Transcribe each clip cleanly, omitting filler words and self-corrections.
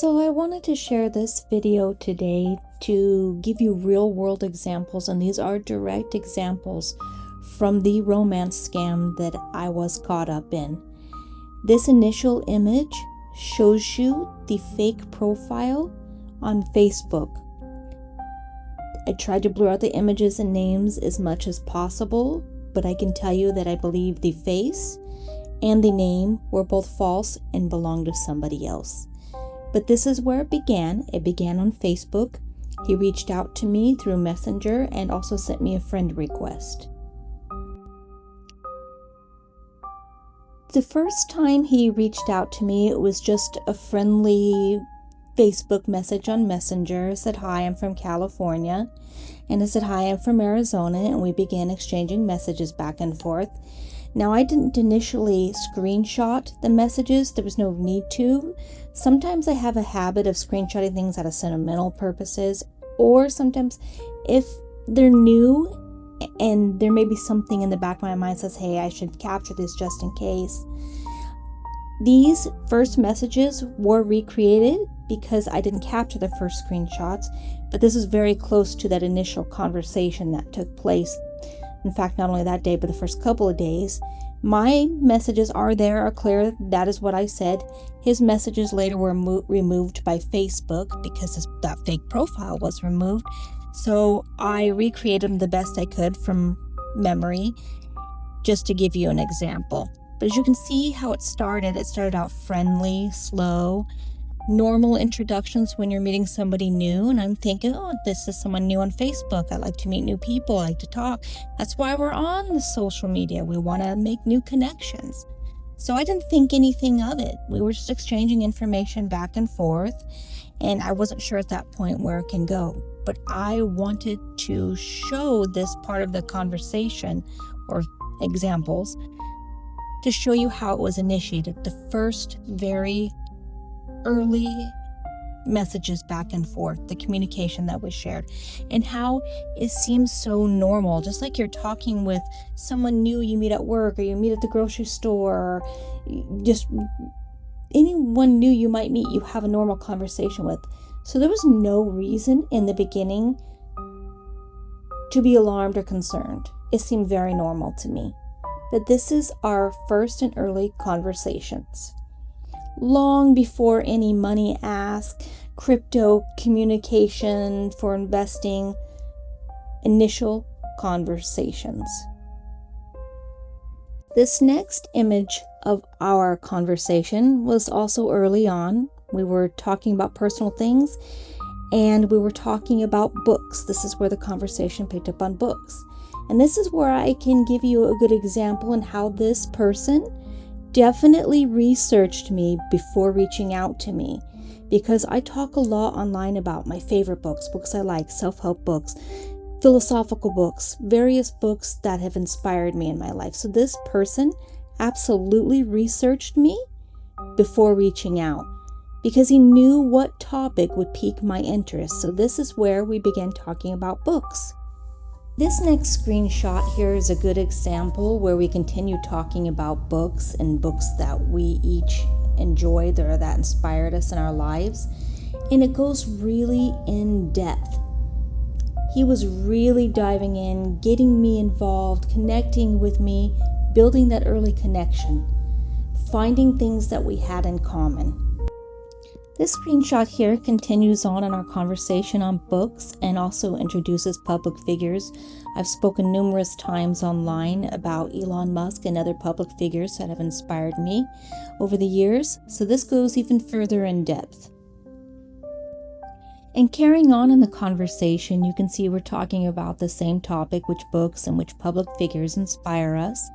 So I wanted to share this video today to give you real world examples, and these are direct examples from the romance scam that I was caught up in. This initial image shows you the fake profile on Facebook. I tried to blur out the images and names as much as possible, but I can tell you that I believe the face and the name were both false and belonged to somebody else. But this is where it began. It began on Facebook. He reached out to me through Messenger and also sent me a friend request. The first time he reached out to me, it was just a friendly Facebook message on Messenger. It said, "Hi, I'm from California." And I said, "Hi, I'm from Arizona." And we began exchanging messages back and forth. Now, I didn't initially screenshot the messages. There was no need to. Sometimes I have a habit of screenshotting things out of sentimental purposes, or sometimes if they're new and there may be something in the back of my mind says, hey, I should capture this just in case. These first messages were recreated because I didn't capture the first screenshots, but this is very close to that initial conversation that took place. In fact, not only that day, but the first couple of days. My messages are clear. That is what I said. His messages later were removed by Facebook because that fake profile was removed. So I recreated them the best I could from memory, just to give you an example. But as you can see how it started out friendly, slow, normal introductions when you're meeting somebody new. And I'm thinking, oh, this is someone new on Facebook. I like to meet new people. I like to talk. That's why we're on the social media. We want to make new connections. So I didn't think anything of it. We were just exchanging information back and forth. And I wasn't sure at that point where it can go. But I wanted to show this part of the conversation or examples to show you how it was initiated. The first very early messages back and forth, the communication that was shared, and how it seems so normal, just like you're talking with someone new you meet at work, or you meet at the grocery store, or just anyone new you might meet, you have a normal conversation with. So there was no reason in the beginning to be alarmed or concerned. It seemed very normal to me. But this is our first and early conversations. Long before any money ask, crypto communication for investing, initial conversations. This next image of our conversation was also early on. We were talking about personal things and we were talking about books. This is where the conversation picked up on books. And this is where I can give you a good example in how this person definitely researched me before reaching out to me, because I talk a lot online about my favorite books I like, self-help books, philosophical books, various books that have inspired me in my life. So this person absolutely researched me before reaching out because he knew what topic would pique my interest. So this is where we began talking about books. This next screenshot here is a good example where we continue talking about books and books that we each enjoyed or that inspired us in our lives. And it goes really in depth. He was really diving in, getting me involved, connecting with me, building that early connection, finding things that we had in common. This screenshot here continues on in our conversation on books and also introduces public figures. I've spoken numerous times online about Elon Musk and other public figures that have inspired me over the years, so this goes even further in depth. And carrying on in the conversation, you can see we're talking about the same topic, which books and which public figures inspire us.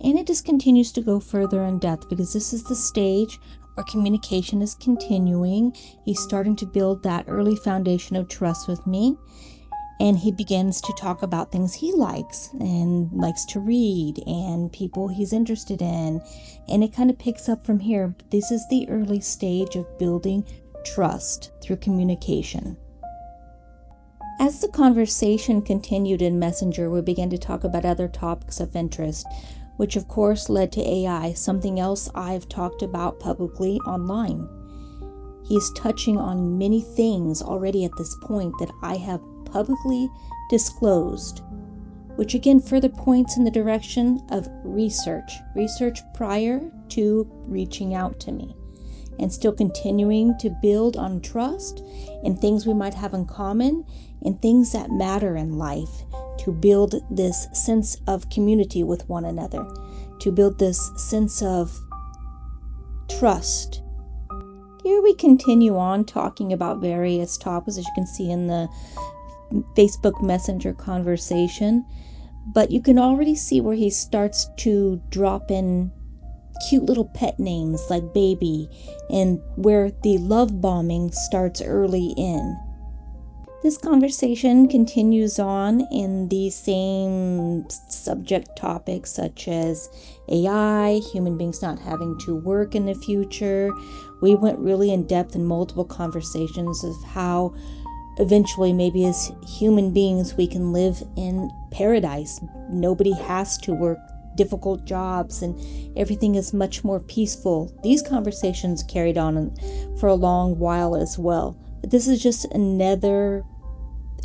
And it just continues to go further in depth because this is the stage where communication is continuing. He's starting to build that early foundation of trust with me. And he begins to talk about things he likes and likes to read and people he's interested in. And it kind of picks up from here. This is the early stage of building trust through communication. As the conversation continued in Messenger, we began to talk about other topics of interest, which of course led to AI, something else I've talked about publicly online. He's touching on many things already at this point that I have publicly disclosed, which again further points in the direction of research prior to reaching out to me, and still continuing to build on trust and things we might have in common and things that matter in life, to build this sense of community with one another, to build this sense of trust. Here we continue on talking about various topics, as you can see in the Facebook Messenger conversation, but you can already see where he starts to drop in cute little pet names like baby, and where the love bombing starts early in. This conversation continues on in the same subject topics such as AI, human beings not having to work in the future. We went really in depth in multiple conversations of how eventually maybe as human beings we can live in paradise. Nobody has to work difficult jobs and everything is much more peaceful. These conversations carried on for a long while as well. But this is just another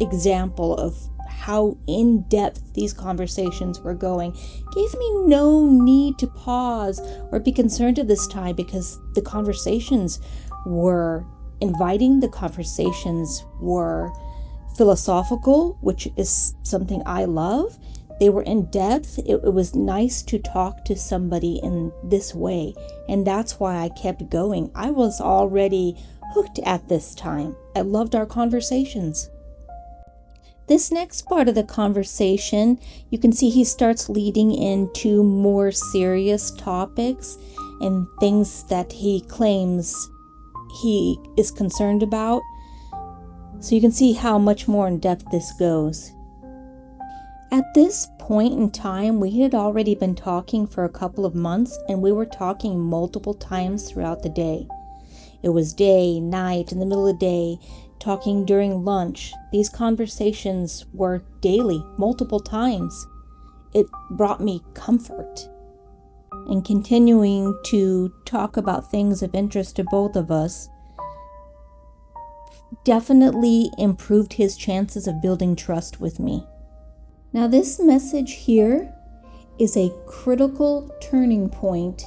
example of how in-depth these conversations were going. Gave me no need to pause or be concerned at this time, because the conversations were inviting, the conversations were philosophical, which is something I love. They were in depth. It was nice to talk to somebody in this way, and that's why I kept going. I was already hooked at this time. I loved our conversations. This next part of the conversation, you can see he starts leading into more serious topics and things that he claims he is concerned about. So you can see how much more in depth this goes. At this point in time, we had already been talking for a couple of months, and we were talking multiple times throughout the day. It was day, night, in the middle of the day, talking during lunch. These conversations were daily, multiple times. It brought me comfort. And continuing to talk about things of interest to both of us definitely improved his chances of building trust with me. Now, this message here is a critical turning point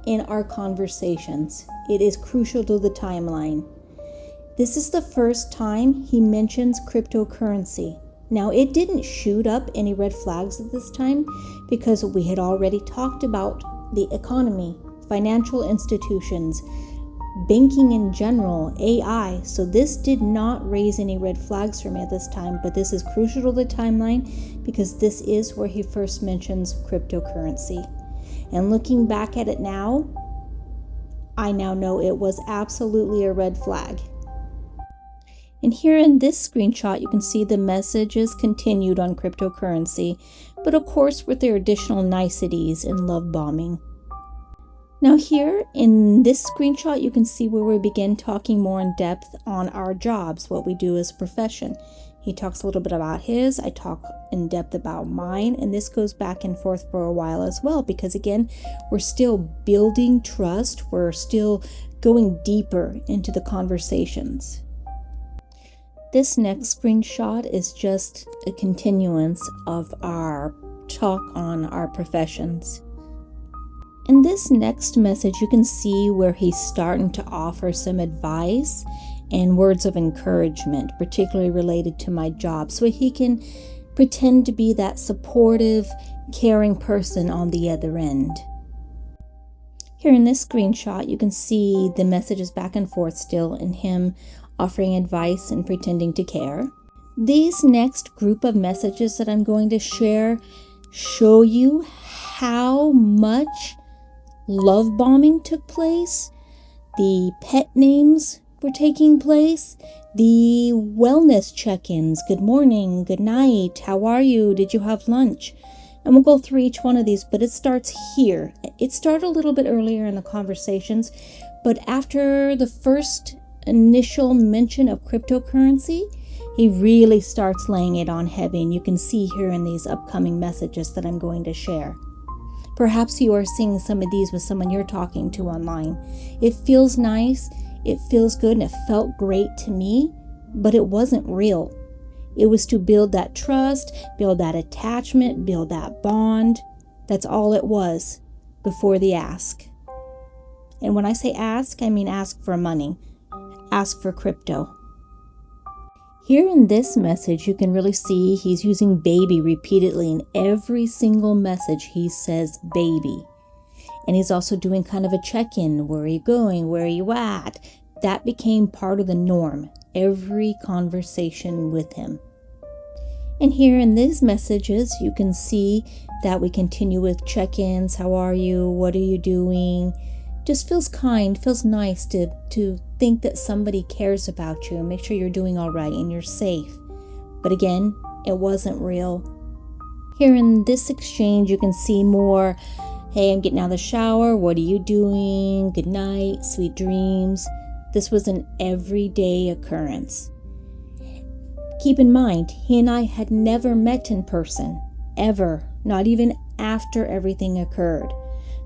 in our conversations. It is crucial to the timeline. This is the first time he mentions cryptocurrency. Now, it didn't shoot up any red flags at this time because we had already talked about the economy, financial institutions, banking in general, AI. So this did not raise any red flags for me at this time, but this is crucial to the timeline because this is where he first mentions cryptocurrency. And looking back at it now, I now know it was absolutely a red flag. And here in this screenshot, you can see the messages continued on cryptocurrency, but of course with their additional niceties in love bombing. Now here in this screenshot, you can see where we begin talking more in depth on our jobs, what we do as a profession. He talks a little bit about his, I talk in depth about mine, and this goes back and forth for a while as well, because again, we're still building trust, we're still going deeper into the conversations. This next screenshot is just a continuance of our talk on our professions. In this next message, you can see where he's starting to offer some advice and words of encouragement, particularly related to my job, so he can pretend to be that supportive, caring person on the other end. Here in this screenshot, you can see the messages back and forth still in him offering advice and pretending to care. These next group of messages that I'm going to share show you how much love bombing took place, the pet names were taking place, the wellness check-ins, good morning, good night, how are you, did you have lunch? And we'll go through each one of these, but it starts here. It started a little bit earlier in the conversations, but after the first initial mention of cryptocurrency, he really starts laying it on heavy, and you can see here in these upcoming messages that I'm going to share. Perhaps you are seeing some of these with someone you're talking to online. It feels nice. It feels good and it felt great to me, but it wasn't real. It was to build that trust, build that attachment, build that bond. That's all it was before the ask. And when I say ask, I mean ask for money. Ask for crypto. Here in this message, you can really see he's using baby repeatedly. In every single message, he says baby. And he's also doing kind of a check-in. Where are you going? Where are you at? That became part of the norm. Every conversation with him. And here in these messages, you can see that we continue with check-ins. How are you? What are you doing? Just feels kind, feels nice to think that somebody cares about you and make sure you're doing all right and you're safe. But again, it wasn't real. Here in this exchange, you can see more, hey, I'm getting out of the shower. What are you doing? Good night, sweet dreams. This was an everyday occurrence. Keep in mind, he and I had never met in person, ever, not even after everything occurred.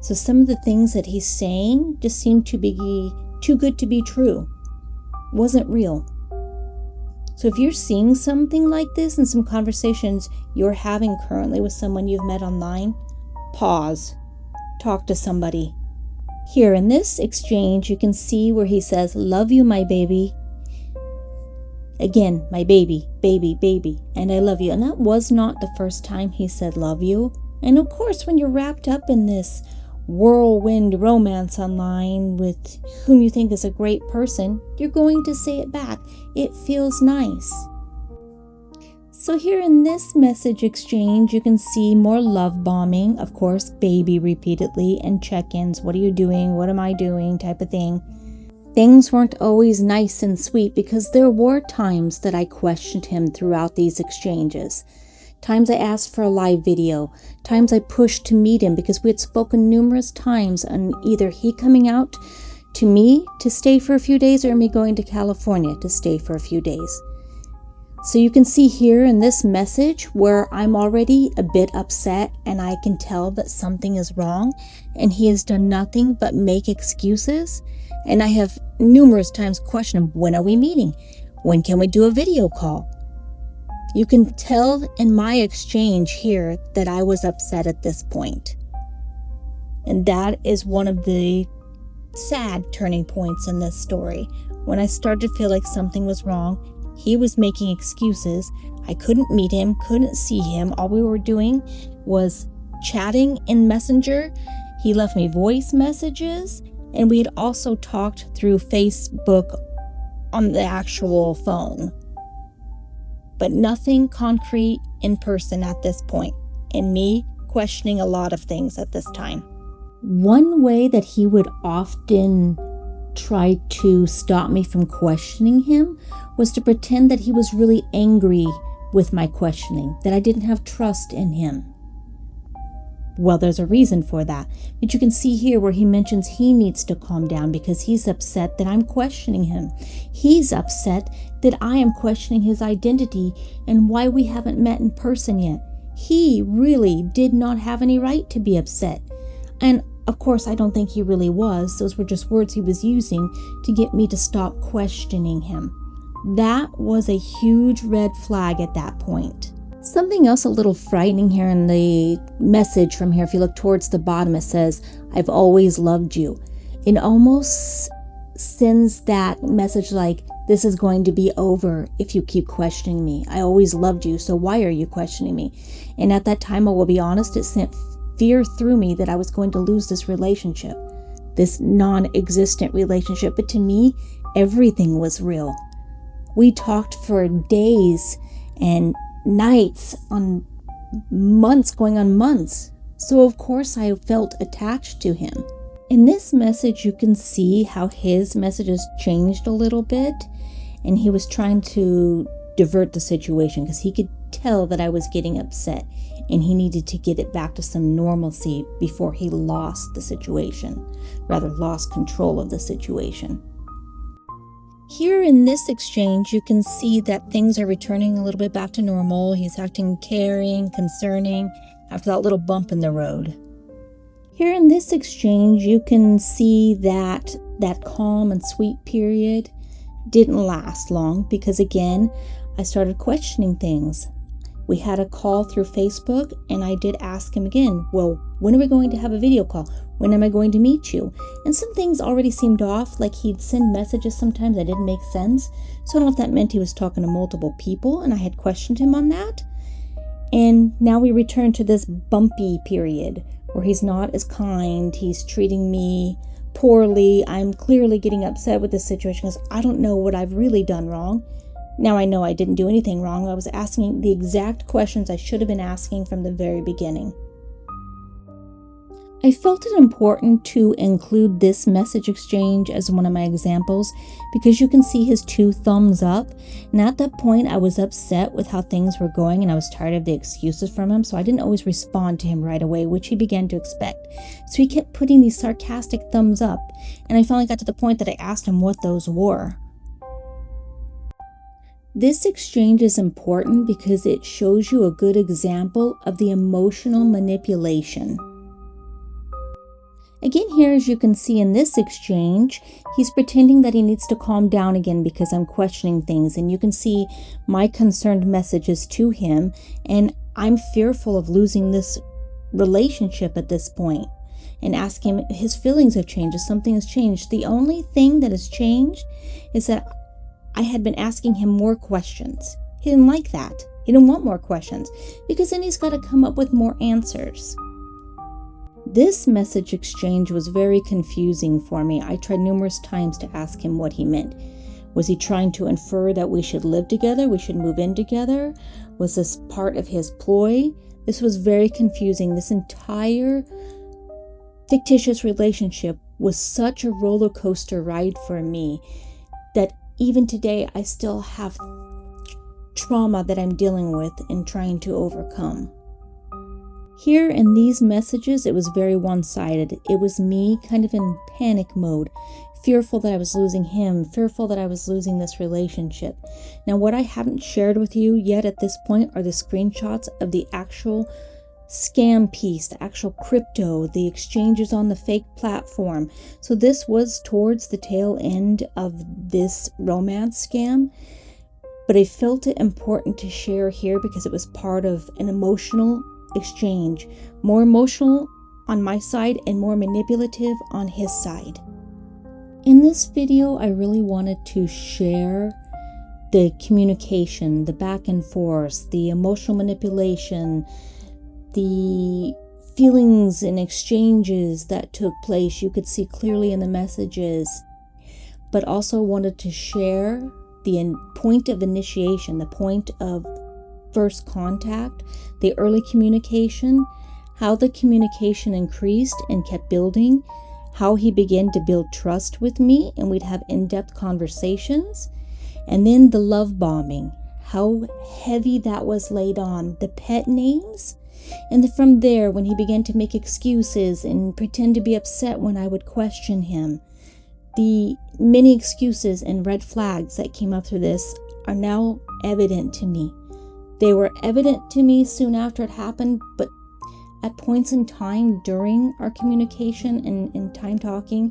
So some of the things that he's saying just seemed to be too good to be true. Wasn't real. So if you're seeing something like this in some conversations you're having currently with someone you've met online, pause. Talk to somebody. Here in this exchange, you can see where he says, love you, my baby. Again, my baby, baby, baby, and I love you. And that was not the first time he said love you. And of course, when you're wrapped up in this whirlwind romance online with whom you think is a great person, you're going to say it back. It feels nice. So here in this message exchange, you can see more love bombing, of course, baby repeatedly, and check-ins. What are you doing? What am I doing? Type of thing. Things weren't always nice and sweet because there were times that I questioned him throughout these exchanges. Times I asked for a live video, times I pushed to meet him because we had spoken numerous times on either he coming out to me to stay for a few days or me going to California to stay for a few days. So you can see here in this message where I'm already a bit upset and I can tell that something is wrong and he has done nothing but make excuses. And I have numerous times questioned him, when are we meeting? When can we do a video call? You can tell in my exchange here that I was upset at this point. And that is one of the sad turning points in this story. When I started to feel like something was wrong, he was making excuses. I couldn't meet him, couldn't see him. All we were doing was chatting in Messenger. He left me voice messages, and we had also talked through Facebook on the actual phone. But nothing concrete in person at this point, and me questioning a lot of things at this time. One way that he would often try to stop me from questioning him was to pretend that he was really angry with my questioning, that I didn't have trust in him. Well, there's a reason for that. But you can see here where he mentions he needs to calm down because he's upset that I'm questioning him. He's upset that I am questioning his identity and why we haven't met in person yet. He really did not have any right to be upset. And of course, I don't think he really was. Those were just words he was using to get me to stop questioning him. That was a huge red flag at that point. Something else a little frightening here in the message from here, if you look towards the bottom, it says, I've always loved you. It almost sends that message like, this is going to be over if you keep questioning me. I always loved you, so why are you questioning me? And at that time, I will be honest, it sent fear through me that I was going to lose this relationship, this non-existent relationship. But to me, everything was real. We talked for days and nights, on months, going on months. So of course I felt attached to him. In this message, you can see how his messages changed a little bit, and he was trying to divert the situation because he could tell that I was getting upset and he needed to get it back to some normalcy before he lost the situation, rather lost control of the situation. Here in this exchange, you can see that things are returning a little bit back to normal. He's acting caring, concerning after that little bump in the road. Here in this exchange, you can see that calm and sweet period didn't last long because, again, I started questioning things. We had a call through Facebook, and I did ask him again, well, when are we going to have a video call? When am I going to meet you? And some things already seemed off, like he'd send messages sometimes that didn't make sense. So I don't know if that meant he was talking to multiple people, and I had questioned him on that. And now we return to this bumpy period where he's not as kind, he's treating me poorly. I'm clearly getting upset with this situation because I don't know what I've really done wrong. Now I know I didn't do anything wrong. I was asking the exact questions I should have been asking from the very beginning. I felt it important to include this message exchange as one of my examples because you can see his 2 thumbs up. And at that point, I was upset with how things were going and I was tired of the excuses from him, so I didn't always respond to him right away, which he began to expect. So he kept putting these sarcastic thumbs up, and I finally got to the point that I asked him what those were. This exchange is important because it shows you a good example of the emotional manipulation. Again, here, as you can see in this exchange, he's pretending that he needs to calm down again because I'm questioning things. And you can see my concerned messages to him. And I'm fearful of losing this relationship at this point. And ask him, his feelings have changed, if something has changed. The only thing that has changed is that I had been asking him more questions. He didn't like that. He didn't want more questions because then he's got to come up with more answers. This message exchange was very confusing for me. I tried numerous times to ask him what he meant. Was he trying to infer that we should live together? We should move in together? Was this part of his ploy? This was very confusing. This entire fictitious relationship was such a roller coaster ride for me that even today I still have trauma that I'm dealing with and trying to overcome. Here in these messages, it was very one-sided. It was me kind of in panic mode, fearful that I was losing him, fearful that I was losing this relationship. Now, what I haven't shared with you yet at this point are the screenshots of the actual scam piece, the actual crypto, the exchanges on the fake platform. So this was towards the tail end of this romance scam, but I felt it important to share here because it was part of an emotional exchange, more emotional on my side and more manipulative on his side. In this video, I really wanted to share the communication, the back and forth, the emotional manipulation, the feelings and exchanges that took place. You could see clearly in the messages, but also wanted to share the point of initiation, the point of first contact, the early communication, how the communication increased and kept building, how he began to build trust with me and we'd have in-depth conversations, and then the love bombing, how heavy that was laid on, the pet names, and from there when he began to make excuses and pretend to be upset when I would question him. The many excuses and red flags that came up through this are now evident to me. They were evident to me soon after it happened, but at points in time during our communication and time talking,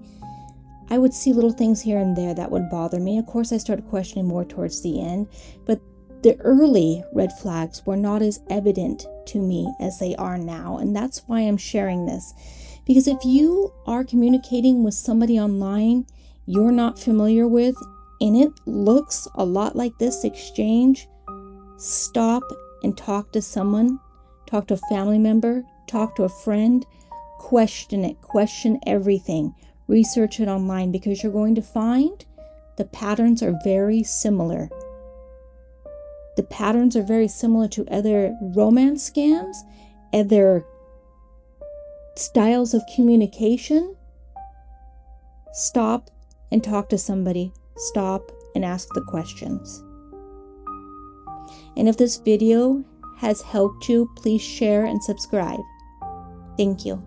I would see little things here and there that would bother me. Of course, I started questioning more towards the end, but the early red flags were not as evident to me as they are now, and that's why I'm sharing this. Because if you are communicating with somebody online you're not familiar with, and it looks a lot like this exchange, stop and talk to someone, talk to a family member, talk to a friend, question it, question everything, research it online, because you're going to find the patterns are very similar. The patterns are very similar to other romance scams, other styles of communication. Stop and talk to somebody. Stop and ask the questions. And if this video has helped you, please share and subscribe. Thank you.